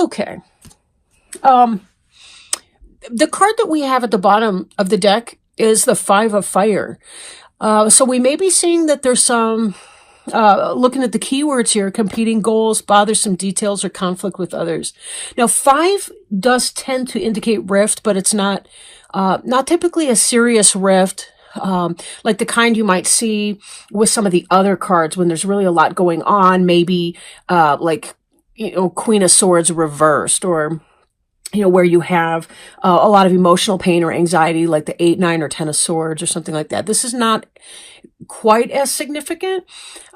Okay. Um, the card that we have at the bottom of the deck is the Five of Fire. So we may be seeing that there's some, looking at the keywords here, competing goals, bothersome details, or conflict with others. Now, five does tend to indicate rift, but it's not typically a serious rift. Like the kind you might see with some of the other cards when there's really a lot going on, maybe, like, Queen of Swords reversed, or where you have a lot of emotional pain or anxiety, like the 8, 9, or 10 of Swords or something like that. This is not quite as significant,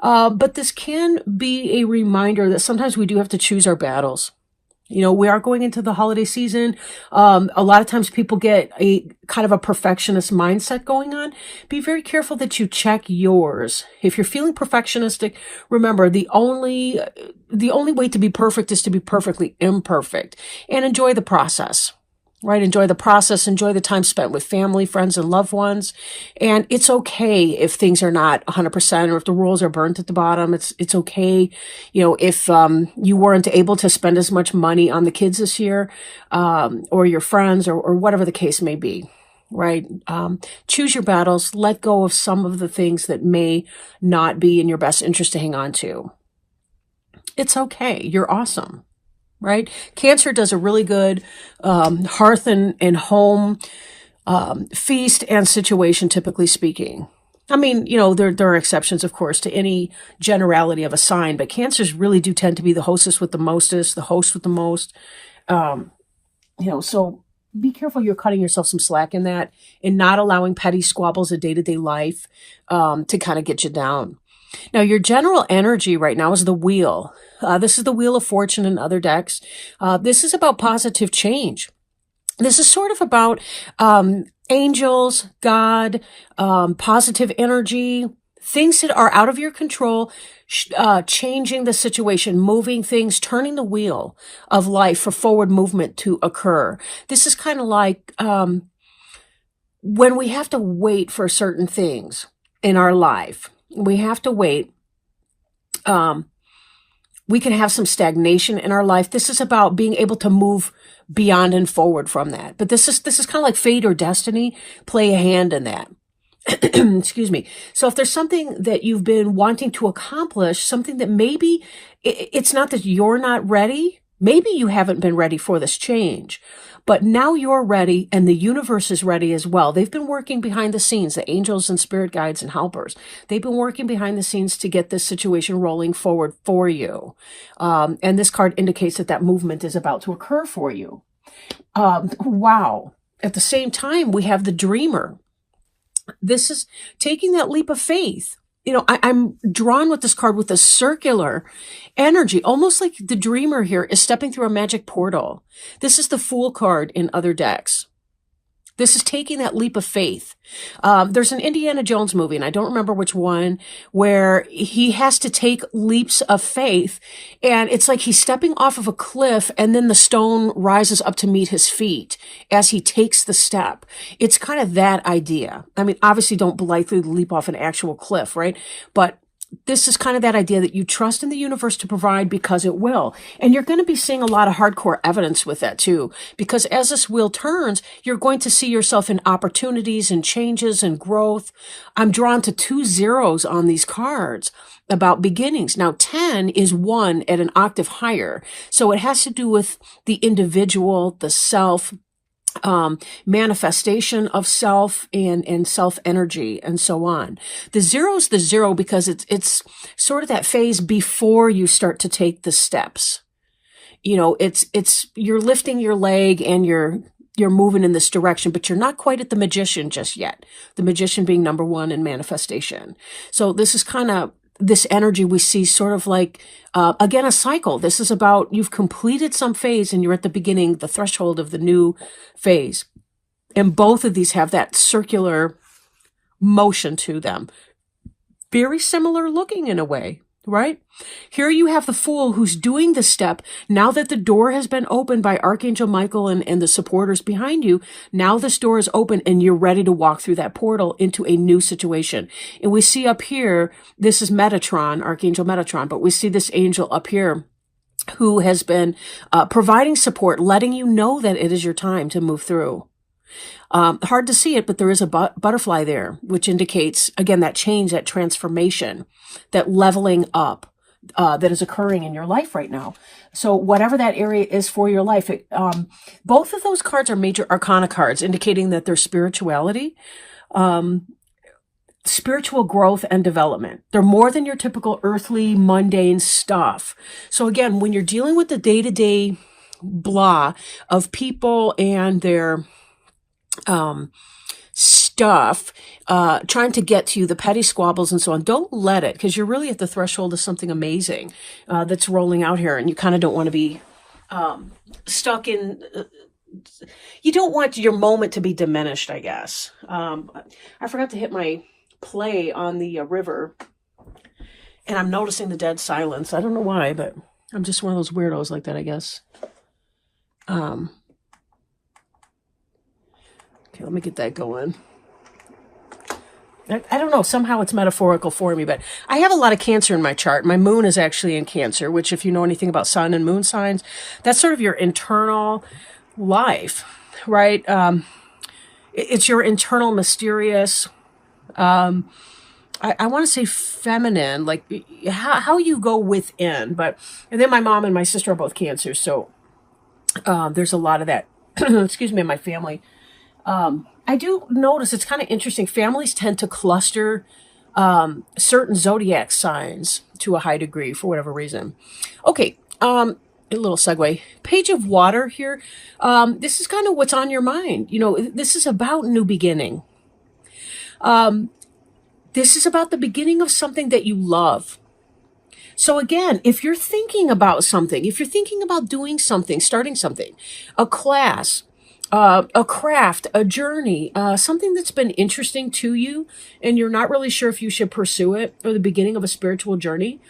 but this can be a reminder that sometimes we do have to choose our battles. We are going into the holiday season. A lot of times people get a kind of a perfectionist mindset going on. Be very careful that you check yours. If you're feeling perfectionistic, remember the only way to be perfect is to be perfectly imperfect, and enjoy the process. Right? Enjoy the process, enjoy the time spent with family, friends, and loved ones. And it's okay if things are not 100%, or if the rules are burnt at the bottom. It's okay, if you weren't able to spend as much money on the kids this year, or your friends, or whatever the case may be. Right? Choose your battles, let go of some of the things that may not be in your best interest to hang on to. It's okay. You're awesome. Right? Cancer does a really good hearth and home feast and situation, typically speaking. I mean, there are exceptions, of course, to any generality of a sign, but Cancers really do tend to be the hostess with the mostest, the host with the most. So be careful you're cutting yourself some slack in that, and not allowing petty squabbles of day-to-day life to kind of get you down. Now, your general energy right now is the Wheel. This is the Wheel of Fortune in other decks. This is about positive change. This is sort of about angels, God, positive energy, things that are out of your control, changing the situation, moving things, turning the wheel of life for forward movement to occur. This is kind of like when we have to wait for certain things in our life. We have to wait. We can have some stagnation in our life. This is about being able to move beyond and forward from that. But this is kind of like fate or destiny play a hand in that. Excuse me. So if there's something that you've been wanting to accomplish, something that maybe it's not that you're not ready, maybe you haven't been ready for this change, but now you're ready, and the universe is ready as well. They've been working behind the scenes, the angels and spirit guides and helpers. They've been working behind the scenes to get this situation rolling forward for you. And this card indicates that movement is about to occur for you. Wow. At the same time, we have the Dreamer. This is taking that leap of faith. I'm drawn with this card with a circular energy, almost like the Dreamer here is stepping through a magic portal. This is the Fool card in other decks. This is taking that leap of faith. There's an Indiana Jones movie, and I don't remember which one, where he has to take leaps of faith, and it's like he's stepping off of a cliff, and then the stone rises up to meet his feet as he takes the step. It's kind of that idea. I mean, obviously don't blithely leap off an actual cliff, right? But this is kind of that idea that you trust in the universe to provide because it will. And you're going to be seeing a lot of hardcore evidence with that too, because as this wheel turns, you're going to see yourself in opportunities and changes and growth. I'm drawn to 2 zeros on these cards about beginnings. Now, 10 is 1 at an octave higher. So it has to do with the individual, the self, manifestation of self and self energy and so on. The 0 is the 0 because it's sort of that phase before you start to take the steps. It's you're lifting your leg and you're moving in this direction, but you're not quite at the Magician just yet. The Magician being number 1 in manifestation. So this is kind of this energy we see sort of like, again, a cycle. This is about you've completed some phase and you're at the beginning, the threshold of the new phase. And both of these have that circular motion to them. Very similar looking in a way, right? Here you have the Fool who's doing the step. Now that the door has been opened by Archangel Michael and the supporters behind you, now this door is open and you're ready to walk through that portal into a new situation. And we see up here, this is Metatron, Archangel Metatron, but we see this angel up here who has been providing support, letting you know that it is your time to move through. Hard to see it, but there is a butterfly there, which indicates, again, that change, that transformation, that leveling up that is occurring in your life right now. So whatever that area is for your life, both of those cards are major arcana cards, indicating that there's spirituality, spiritual growth and development. They're more than your typical earthly, mundane stuff. So again, when you're dealing with the day-to-day blah of people and their stuff, trying to get to you, the petty squabbles and so on, don't let it, because you're really at the threshold of something amazing that's rolling out here, and you kind of don't want to be stuck in... you don't want your moment to be diminished, I guess. I forgot to hit my play on the river, and I'm noticing the dead silence. I don't know why, but I'm just one of those weirdos like that, I guess. Okay, let me get that going. I don't know, somehow it's metaphorical for me, but I have a lot of Cancer in my chart. My moon is actually in Cancer, which, if you know anything about sun and moon signs, that's sort of your internal life, right? It's your internal mysterious, I want to say feminine, like how you go within. And then my mom and my sister are both Cancer, so there's a lot of that, excuse me, in my family. I do notice it's kind of interesting. Families tend to cluster certain zodiac signs to a high degree for whatever reason. Okay, a little segue. Page of Water here. This is kind of what's on your mind. You know, this is about new beginning. This is about the beginning of something that you love. So again, if you're thinking about something, if you're thinking about doing something, starting something, a class, a craft, a journey, something that's been interesting to you, and you're not really sure if you should pursue it, or the beginning of a spiritual journey,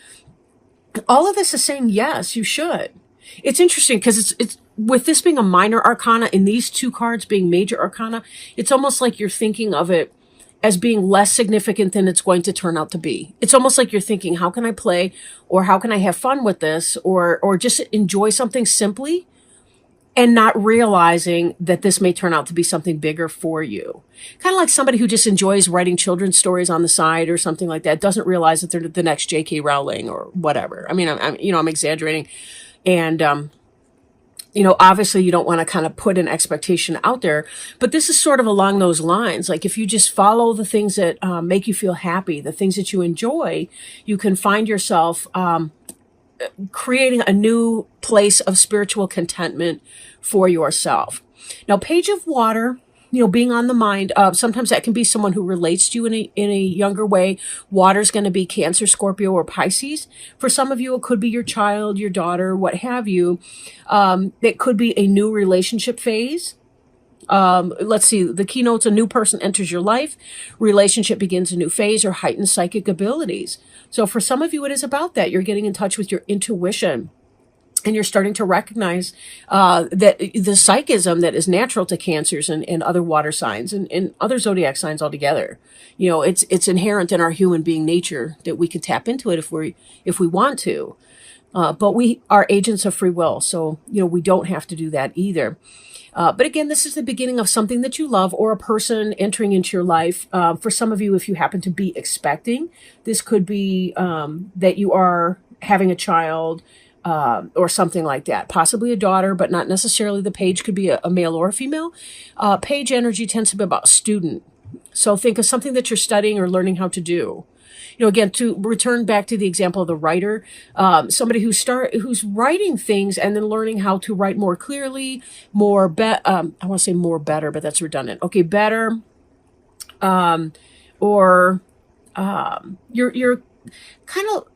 all of this is saying, yes, you should. It's interesting because it's with this being a minor arcana and these two cards being major arcana, it's almost like you're thinking of it as being less significant than it's going to turn out to be. It's almost like you're thinking, how can I play, or how can I have fun with this, or just enjoy something simply, and not realizing that this may turn out to be something bigger for you. Kind of like somebody who just enjoys writing children's stories on the side or something like that, doesn't realize that they're the next J.K. Rowling or whatever. I mean, I'm exaggerating. And, obviously you don't want to kind of put an expectation out there, but this is sort of along those lines. Like if you just follow the things that make you feel happy, the things that you enjoy, you can find yourself creating a new place of spiritual contentment for yourself. Now, Page of Water, being on the mind, sometimes that can be someone who relates to you in a younger way. Water's going to be Cancer, Scorpio, or Pisces. For some of you, it could be your child, your daughter, what have you. It could be a new relationship phase. Let's see, the keynotes: a new person enters your life, relationship begins a new phase, or heightened psychic abilities. So for some of you, it is about that. You're getting in touch with your intuition, and you're starting to recognize that the psychism that is natural to Cancers and other water signs and other zodiac signs altogether. It's inherent in our human being nature that we can tap into it if we want to. But we are agents of free will, so we don't have to do that either. But again, this is the beginning of something that you love, or a person entering into your life. For some of you, if you happen to be expecting, this could be that you are having a child, or something like that. Possibly a daughter, but not necessarily. The page could be a male or a female. Page energy tends to be about student. So think of something that you're studying or learning how to do. Again, to return back to the example of the writer, somebody who's writing things and then learning how to write more clearly, I want to say more better, but that's redundant. Okay, better, or you're kind of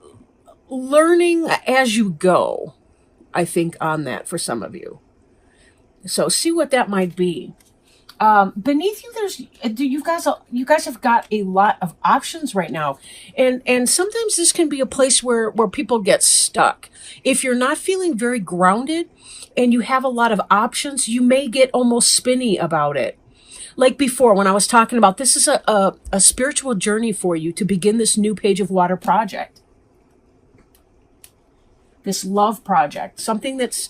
learning as you go, I think, on that for some of you. So see what that might be. Beneath you, you guys have got a lot of options right now. And sometimes this can be a place where people get stuck. If you're not feeling very grounded and you have a lot of options, you may get almost spinny about it. Like before, when I was talking about, this is a spiritual journey for you to begin this new Page of Water project. this love project, something that's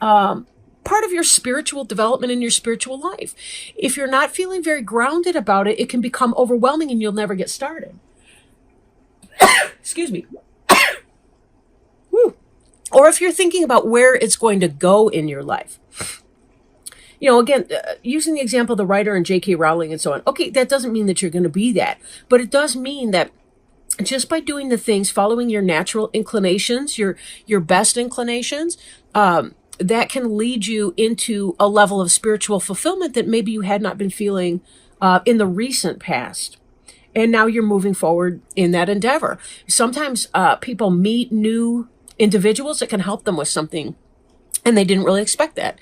part of your spiritual development in your spiritual life. If you're not feeling very grounded about it, it can become overwhelming and you'll never get started. Excuse me. Woo. Or if you're thinking about where it's going to go in your life. Again, using the example of the writer and J.K. Rowling and so on. Okay, that doesn't mean that you're going to be that, but it does mean that just by doing the things, following your natural inclinations, your best inclinations, that can lead you into a level of spiritual fulfillment that maybe you had not been feeling in the recent past. And now you're moving forward in that endeavor. Sometimes people meet new individuals that can help them with something, and they didn't really expect that.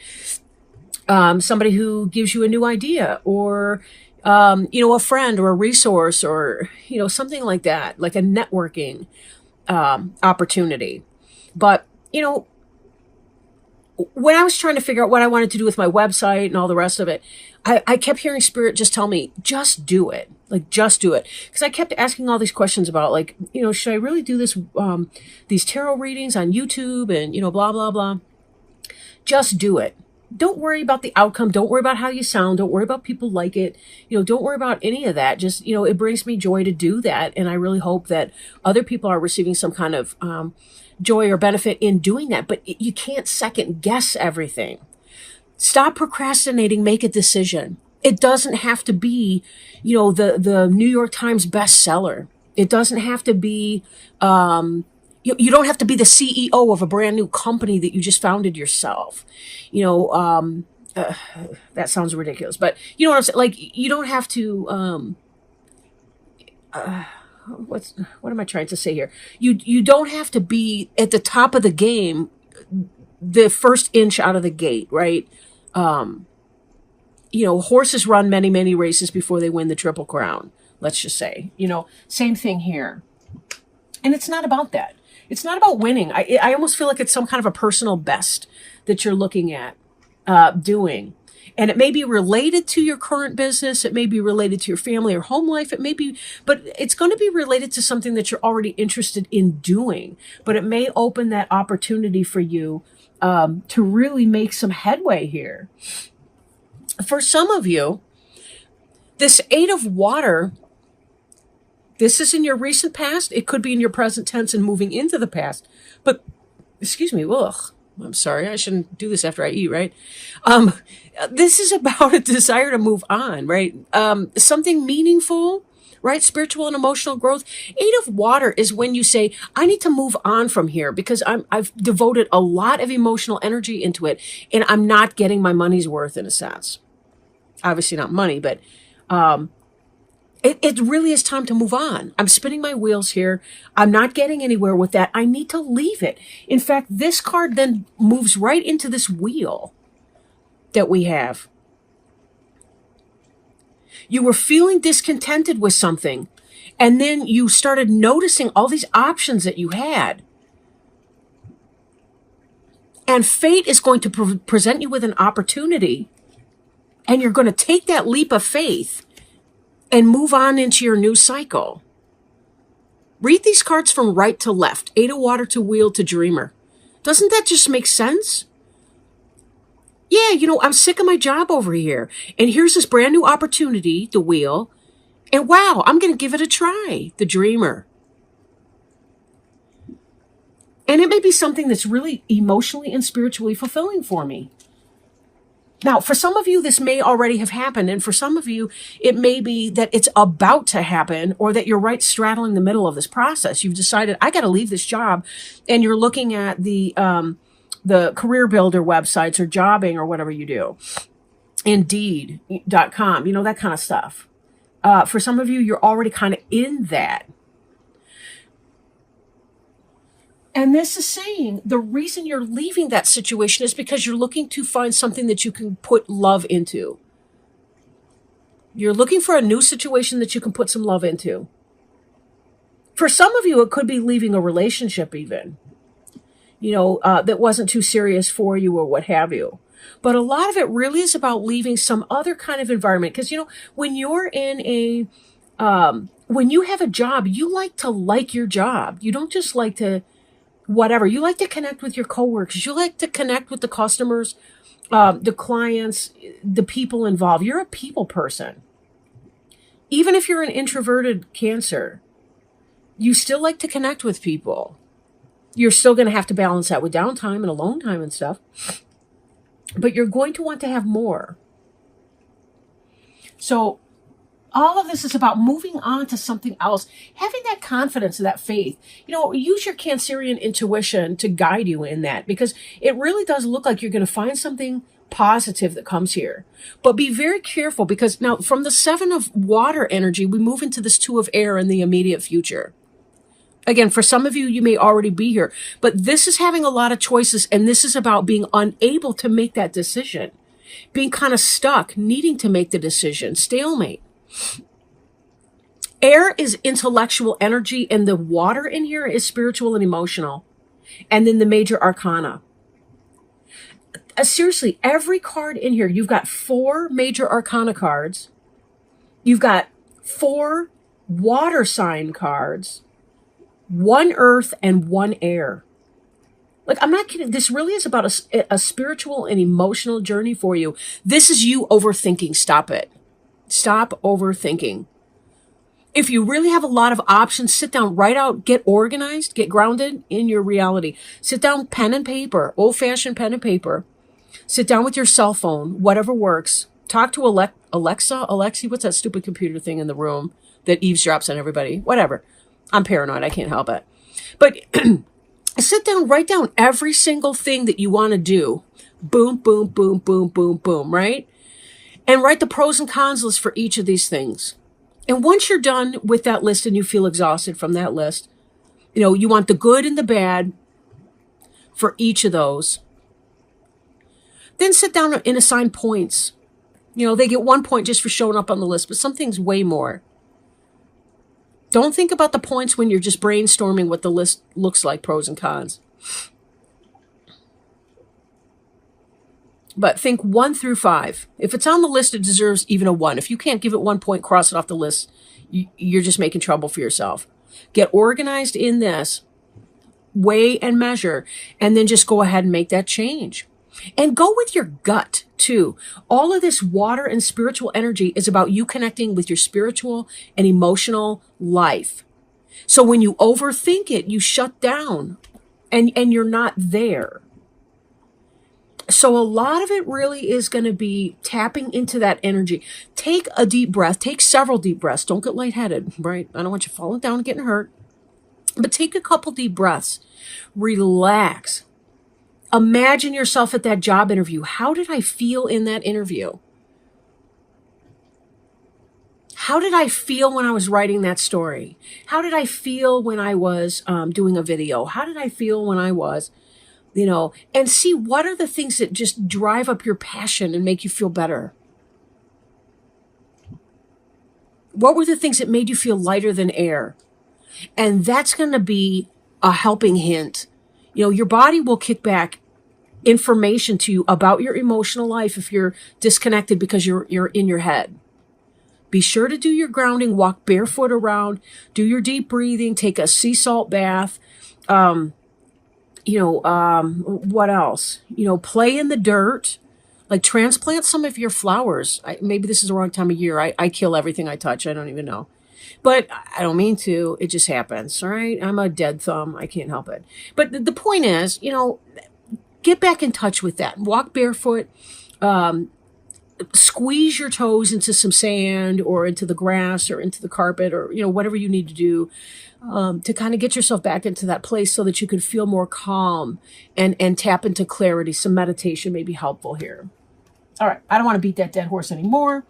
Somebody who gives you a new idea, or a friend or a resource, or something like that, like a networking opportunity. But when I was trying to figure out what I wanted to do with my website and all the rest of it, I kept hearing Spirit just tell me, just do it. Like, just do it. Because I kept asking all these questions about, like, should I really do this, these tarot readings on YouTube and, blah, blah, blah. Just do it. Don't worry about the outcome. Don't worry about how you sound. Don't worry about people like it. Don't worry about any of that. Just, it brings me joy to do that. And I really hope that other people are receiving some kind of joy or benefit in doing that. But you can't second guess everything. Stop procrastinating. Make a decision. It doesn't have to be, the New York Times bestseller. It doesn't have to be, you don't have to be the CEO of a brand new company that you just founded yourself. That sounds ridiculous, but you know what I'm saying? Like, you don't have to, what am I trying to say here? You don't have to be at the top of the game, the first inch out of the gate, right? Horses run many, many races before they win the Triple Crown. Let's just say, same thing here. And it's not about that. It's not about winning. I almost feel like it's some kind of a personal best that you're looking at doing. And it may be related to your current business. It may be related to your family or home life. It may be, but it's going to be related to something that you're already interested in doing. But it may open that opportunity for you to really make some headway here. For some of you, this 8 of Water, this is in your recent past. It could be in your present tense and moving into the past. But, excuse me, I'm sorry. I shouldn't do this after I eat, right? This is about a desire to move on, right? Something meaningful, right? Spiritual and emotional growth. 8 of Water is when you say, I need to move on from here because I've devoted a lot of emotional energy into it and I'm not getting my money's worth in a sense. Obviously not money, but it really is time to move on. I'm spinning my wheels here. I'm not getting anywhere with that. I need to leave it. In fact, this card then moves right into this wheel that we have. You were feeling discontented with something, and then you started noticing all these options that you had. And fate is going to present you with an opportunity, and you're going to take that leap of faith and move on into your new cycle. Read these cards from right to left. 8 of Water to Wheel to Dreamer. Doesn't that just make sense? Yeah, I'm sick of my job over here. And here's this brand new opportunity, the Wheel. And wow, I'm going to give it a try, the Dreamer. And it may be something that's really emotionally and spiritually fulfilling for me. Now, for some of you, this may already have happened. And for some of you, it may be that it's about to happen or that you're right straddling the middle of this process. You've decided, I got to leave this job. And you're looking at the career builder websites or jobbing or whatever you do. Indeed.com, that kind of stuff. For some of you, you're already kind of in that. And this is saying the reason you're leaving that situation is because you're looking to find something that you can put love into. You're looking for a new situation that you can put some love into. For some of you, it could be leaving a relationship even, that wasn't too serious for you or what have you. But a lot of it really is about leaving some other kind of environment. Because, when you're in when you have a job, you like to like your job. You don't just like to whatever. You like to connect with your coworkers. You like to connect with the customers, the clients, the people involved. You're a people person. Even if you're an introverted Cancer, you still like to connect with people. You're still going to have to balance that with downtime and alone time and stuff. But you're going to want to have more. So all of this is about moving on to something else, having that confidence and that faith. Use your Cancerian intuition to guide you in that, because it really does look like you're going to find something positive that comes here. But be very careful, because now from the 7 of water energy, we move into this 2 of air in the immediate future. Again, for some of you, you may already be here, but this is having a lot of choices, and this is about being unable to make that decision, being kind of stuck, needing to make the decision, stalemate. Air is intellectual energy, and the water in here is spiritual and emotional. And then the major arcana. Seriously, every card in here, you've got 4 major arcana cards. You've got 4 water sign cards, 1 earth, and 1 air. Like, I'm not kidding. This really is about a spiritual and emotional journey for you. This is you overthinking. Stop it. Stop overthinking. If you really have a lot of options, sit down, write out, get organized, get grounded in your reality. Sit down, pen and paper, old-fashioned pen and paper. Sit down with your cell phone, whatever works. Talk to Alexi, what's that stupid computer thing in the room that eavesdrops on everybody? Whatever. I'm paranoid. I can't help it. But sit down, write down every single thing that you want to do. Boom, boom, boom, boom, boom, boom, right? And write the pros and cons list for each of these things. And once you're done with that list and you feel exhausted from that list, you want the good and the bad for each of those. Then sit down and assign points. They get 1 point just for showing up on the list, but some things way more. Don't think about the points when you're just brainstorming what the list looks like, pros and cons. But think 1 through 5. If it's on the list, it deserves even a 1. If you can't give it 1 point, cross it off the list. You're just making trouble for yourself. Get organized in this, weigh and measure, and then just go ahead and make that change. And go with your gut, too. All of this water and spiritual energy is about you connecting with your spiritual and emotional life. So when you overthink it, you shut down and you're not there. So a lot of it really is going to be tapping into that energy. Take a deep breath. Take several deep breaths. Don't get lightheaded, right? I don't want you falling down and getting hurt. But take a couple deep breaths. Relax. Imagine yourself at that job interview. How did I feel in that interview? How did I feel when I was writing that story? How did I feel when I was doing a video? How did I feel when I was, and see what are the things that just drive up your passion and make you feel better? What were the things that made you feel lighter than air? And that's going to be a helping hint. Your body will kick back information to you about your emotional life if you're disconnected because you're in your head. Be sure to do your grounding, walk barefoot around, do your deep breathing, take a sea salt bath. What else? Play in the dirt, like transplant some of your flowers. Maybe this is the wrong time of year. I kill everything I touch. I don't even know. But I don't mean to. It just happens, all right? I'm a dead thumb. I can't help it. But the point is, get back in touch with that. Walk barefoot. Squeeze your toes into some sand or into the grass or into the carpet or, whatever you need to do to kind of get yourself back into that place so that you can feel more calm and tap into clarity. Some meditation may be helpful here. All right. I don't want to beat that dead horse anymore.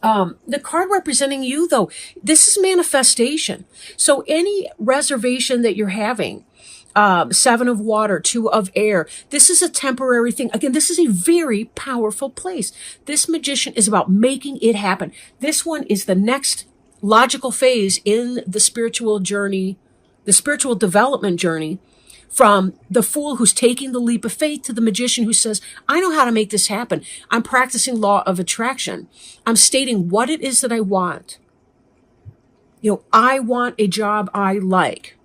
The card representing you, though, this is manifestation. So any reservation that you're having, 7 of water, 2 of air, this is a temporary thing. Again, this is a very powerful place. This magician is about making it happen. This one is the next logical phase in the spiritual journey, the spiritual development journey, from the fool who's taking the leap of faith to the magician who says, I know how to make this happen. I'm practicing law of attraction. I'm stating what it is that I want. I want a job I like.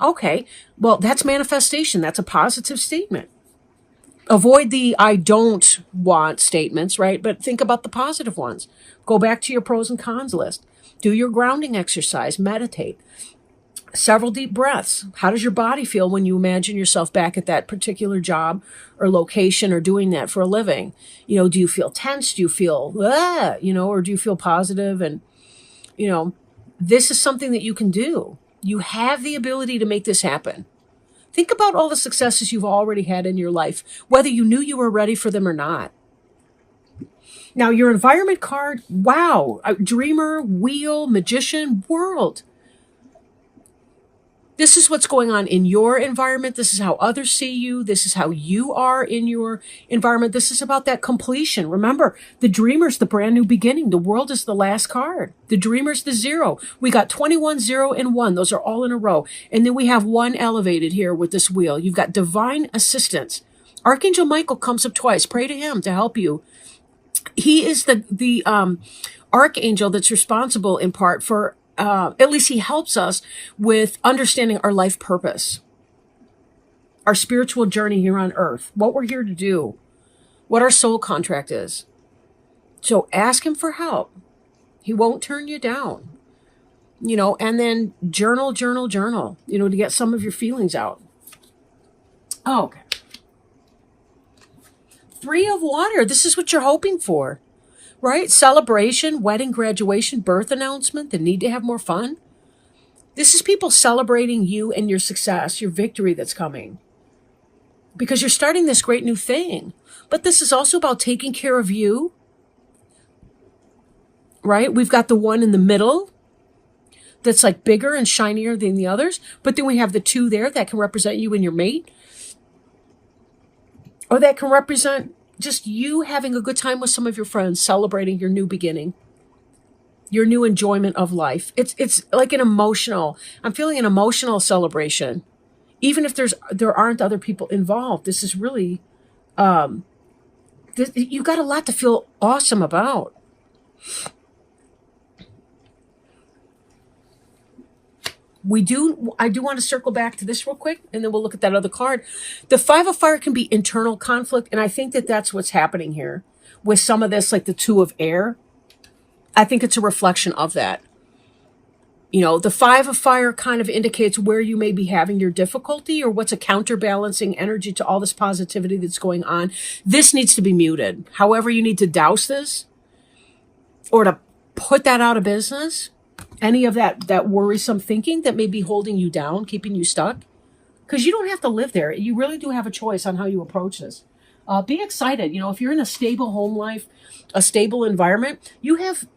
Okay, well, that's manifestation. That's a positive statement. Avoid the I don't want statements, right? But think about the positive ones. Go back to your pros and cons list. Do your grounding exercise, meditate. Several deep breaths. How does your body feel when you imagine yourself back at that particular job or location or doing that for a living? Do you feel tense? Do you feel, or do you feel positive? And, you know, this is something that you can do. You have the ability to make this happen. Think about all the successes you've already had in your life, whether you knew you were ready for them or not. Now, your environment card, wow, dreamer, wheel, magician, world. This is what's going on in your environment. This is how others see you. This is how you are in your environment. This is about that completion. Remember, the dreamer's the brand new beginning. The world is the last card. The dreamer's the 0. We got 21, 0, and 1. Those are all in a row. And then we have 1 elevated here with this wheel. You've got divine assistance. Archangel Michael comes up twice. Pray to him to help you. He is the archangel that's responsible in part for at least he helps us with understanding our life purpose, our spiritual journey here on earth, what we're here to do, what our soul contract is. So ask him for help. He won't turn you down, and then journal, to get some of your feelings out. Oh, okay. 3 of water. This is what you're hoping for. Right? Celebration, wedding, graduation, birth announcement, the need to have more fun. This is people celebrating you and your success, your victory that's coming. Because you're starting this great new thing. But this is also about taking care of you. Right? We've got the 1 in the middle that's like bigger and shinier than the others. But then we have the 2 there that can represent you and your mate. Or that can represent just you having a good time with some of your friends, celebrating your new beginning, your new enjoyment of life. It's like I'm feeling an emotional celebration. Even if there aren't other people involved, this is really, you got a lot to feel awesome about. I do want to circle back to this real quick, and then we'll look at that other card. The 5 of fire can be internal conflict, and I think that that's what's happening here with some of this, like the 2 of air. I think it's a reflection of that. The 5 of fire kind of indicates where you may be having your difficulty or what's a counterbalancing energy to all this positivity that's going on. This needs to be muted. However, you need to douse this or to put that out of business. Any of that worrisome thinking that may be holding you down, keeping you stuck. Because you don't have to live there. You really do have a choice on how you approach this. Be excited. If you're in a stable home life, a stable environment, you have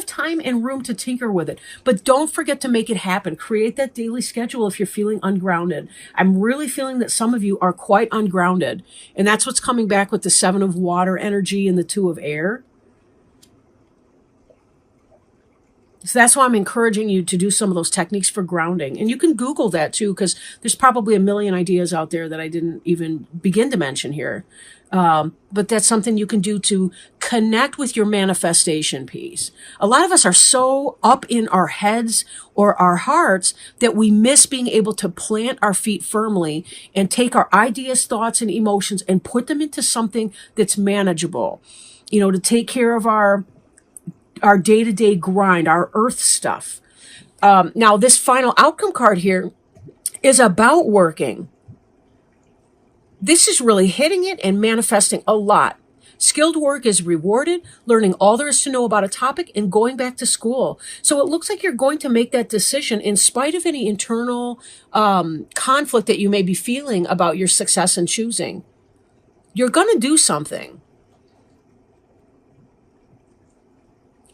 time and room to tinker with it. But don't forget to make it happen. Create that daily schedule if you're feeling ungrounded. I'm really feeling that some of you are quite ungrounded. And that's what's coming back with the 7 of water energy and the 2 of air. So that's why I'm encouraging you to do some of those techniques for grounding. And you can Google that too, because there's probably a million ideas out there that I didn't even begin to mention here. But that's something you can do to connect with your manifestation piece. A lot of us are so up in our heads or our hearts that we miss being able to plant our feet firmly and take our ideas, thoughts, and emotions and put them into something that's manageable, to take care of our day-to-day grind, our earth stuff. Now, this final outcome card here is about working. This is really hitting it and manifesting a lot. Skilled work is rewarded, learning all there is to know about a topic, and going back to school. So it looks like you're going to make that decision in spite of any internal conflict that you may be feeling about your success in choosing. You're going to do something.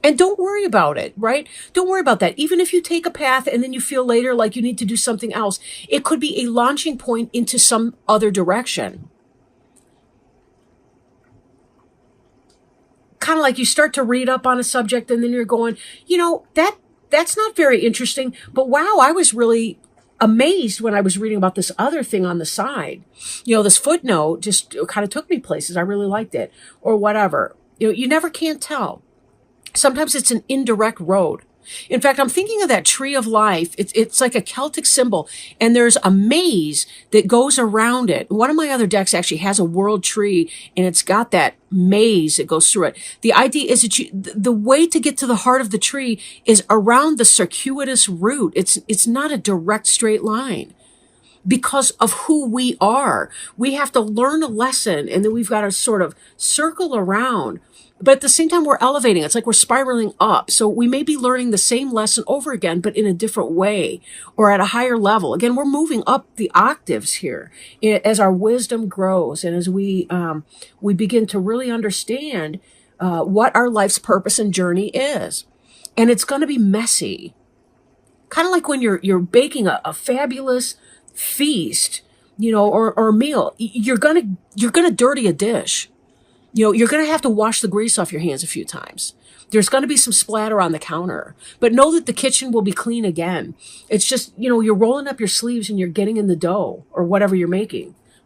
And don't worry about it, right? Don't worry about that. Even if you take a path and then you feel later like you need to do something else, it could be a launching point into some other direction. Kind of like you start to read up on a subject and then you're going, that's not very interesting, but wow, I was really amazed when I was reading about this other thing on the side. This footnote just kind of took me places. I really liked it or whatever. You never can tell. Sometimes it's an indirect road. In fact, I'm thinking of that tree of life. It's like a Celtic symbol, and there's a maze that goes around it. One of my other decks actually has a world tree, and it's got that maze that goes through it. The idea is that the way to get to the heart of the tree is around the circuitous root. It's not a direct straight line. Because of who we are, we have to learn a lesson, and then we've got to sort of circle around. But at the same time, we're elevating. It's like we're spiraling up. So we may be learning the same lesson over again, but in a different way or at a higher level. Again, we're moving up the octaves here as our wisdom grows and as we begin to really understand what our life's purpose and journey is. And it's going to be messy. Kind of like when you're baking a fabulous feast, or meal. You're gonna dirty a dish. You're going to have to wash the grease off your hands a few times. There's going to be some splatter on the counter, but know that the kitchen will be clean again. It's just, you're rolling up your sleeves and you're getting in the dough or whatever you're making.